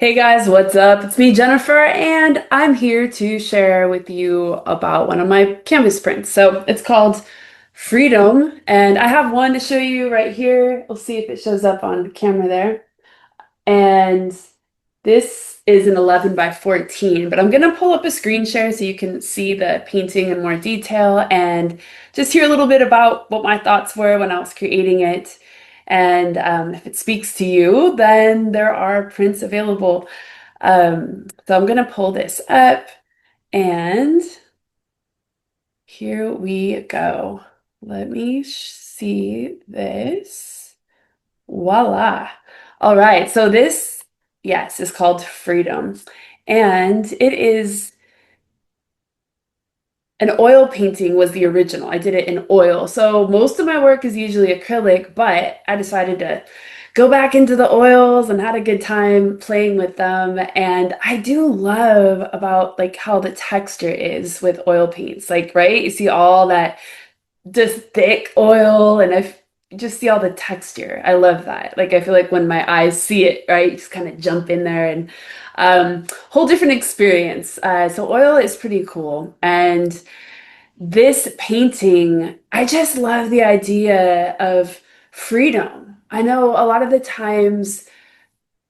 Hey guys, what's up? It's me, Jennifer, and I'm here to share with you about one of my canvas prints. So it's called Freedom, and I have one to show you right here. We'll see if it shows up on camera there. And this is an 11 by 14, but I'm gonna pull up a screen share so you can see the painting in more detail and just hear a little bit about what my thoughts were when I was creating it. And if it speaks to you, then there are prints available. So I'm gonna pull this up and here we go. Let me see this. Voila. All right, so this, yes, is called Freedom. And it is an oil painting was the original. I did it in oil. So most of my work is usually acrylic, but I decided to go back into the oils and had a good time playing with them. And I do love about like how the texture is with oil paints. Like, right? You see all that just thick oil and I just see all the texture. I love that. Like I feel like when my eyes see it, right, you just kind of jump in there and whole different experience. So oil is pretty cool. And this painting, I just love the idea of freedom. I know a lot of the times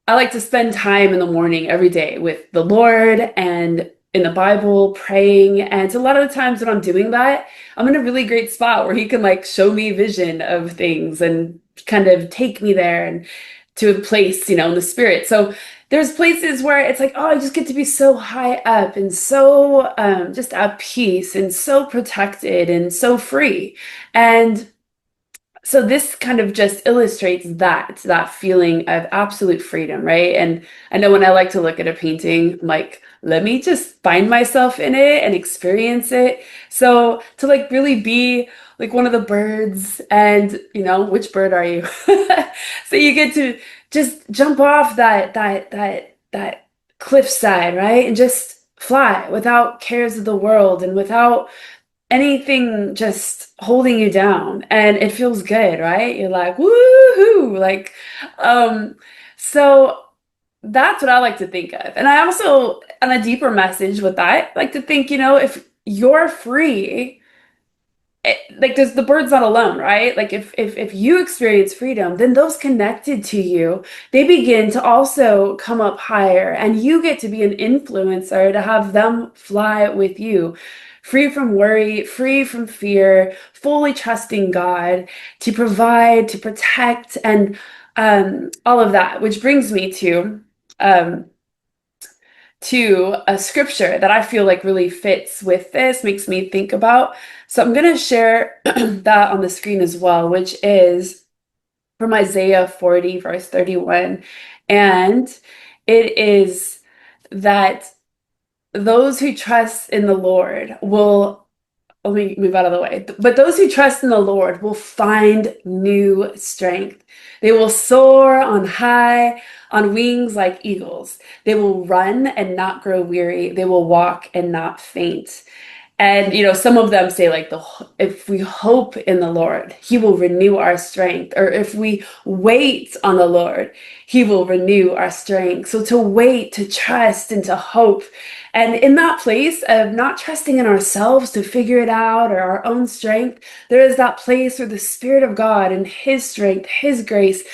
I like to spend time in the morning every day with the Lord and in the Bible praying. And so a lot of the times when I'm doing that, I'm in a really great spot where He can like show me vision of things and kind of take me there and to a place, in the spirit. So there's places where it's like, oh, I just get to be so high up and so just at peace and so protected and so free. And so this kind of just illustrates that feeling of absolute freedom, right? And I know when I like to look at a painting, I'm like, let me just find myself in it and experience it. So to like really be like one of the birds and which bird are you? So you get to just jump off that cliffside, right? And just fly without cares of the world and without anything just holding you down, and it feels good, right? You're like woohoo, like um so that's what I like to think of. And I also, on a deeper message with that, like to think, if you're free, like there's the bird's not alone, right? Like if you experience freedom, then those connected to you, they begin to also come up higher, and you get to be an influencer to have them fly with you, free from worry, free from fear, fully trusting God to provide, to protect, and all of that. Which brings me um, to a scripture that I feel like really fits with this, makes me think about. So I'm going to share that on the screen as well, which is from Isaiah 40, verse 31. And it is that those who trust in the Lord will, let me move out of the way. But those who trust in the Lord will find new strength. They will soar on high on wings like eagles. They will run and not grow weary. They will walk and not faint. And some of them say like if we hope in the Lord, He will renew our strength. Or if we wait on the Lord, He will renew our strength. So to wait, to trust, and to hope. And in that place of not trusting in ourselves to figure it out or our own strength, there is that place where the Spirit of God and His strength, His grace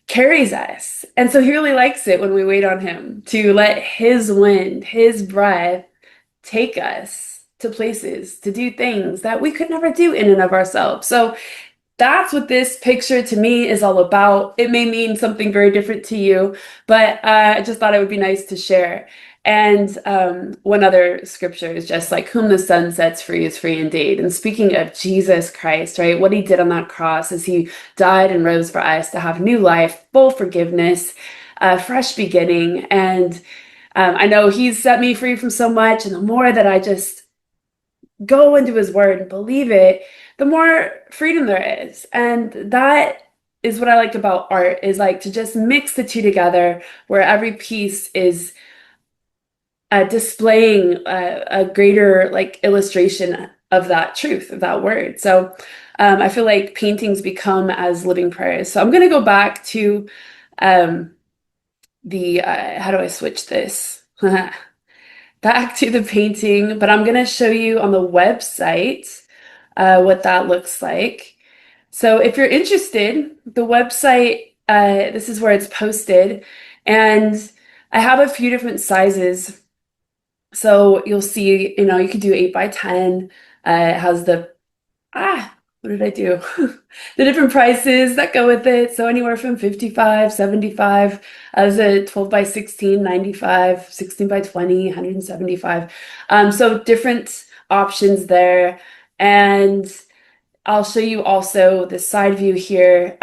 carries us. And so He really likes it when we wait on Him to let His wind, His breath take us to places, to do things that we could never do in and of ourselves. So that's what this picture to me is all about. It may mean something very different to you, but I just thought it would be nice to share. And one other scripture is just like, whom the sun sets free is free indeed. And speaking of Jesus Christ, right, what He did on that cross is He died and rose for us to have new life, full forgiveness, fresh beginning. And I know He's set me free from so much. And the more that I just go into His word and believe it, the more freedom there is. And that is what I like about art, is like to just mix the two together, where every piece is displaying a greater like illustration of that truth, of that word. So I feel like paintings become as living prayers. So I'm going to go back to um, the how do I switch this? Back to the painting, but I'm gonna show you on the website what that looks like. So if you're interested, the website, this is where it's posted, and I have a few different sizes. So you'll see, you could do 8 by 10. It has what did I do? The different prices that go with it. So anywhere from 55, 75, as a 12 by 16, 95, 16 by 20, 175. So different options there. And I'll show you also the side view here.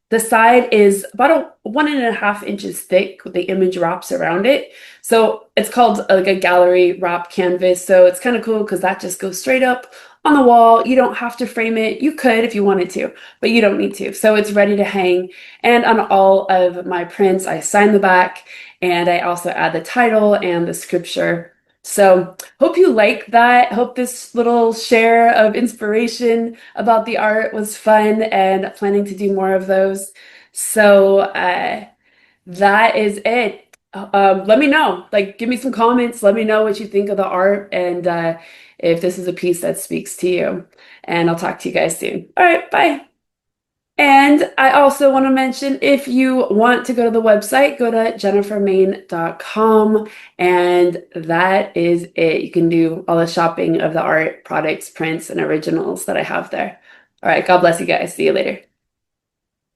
The side is about 1.5 inches thick with the image wraps around it. So it's called like a gallery wrap canvas. So it's kind of cool because that just goes straight up on the wall. You don't have to frame it. You could if you wanted to, but you don't need to. So it's ready to hang. And on all of my prints, I sign the back and I also add the title and the scripture. So hope you like that. Hope this little share of inspiration about the art was fun and planning to do more of those. So that is it. Let me know. Like, give me some comments. Let me know what you think of the art and if this is a piece that speaks to you. And I'll talk to you guys soon. All right, bye. And I also want to mention if you want to go to the website, go to jennifermain.com, and that is it. You can do all the shopping of the art, products, prints, and originals that I have there. All right, God bless you guys. See you later.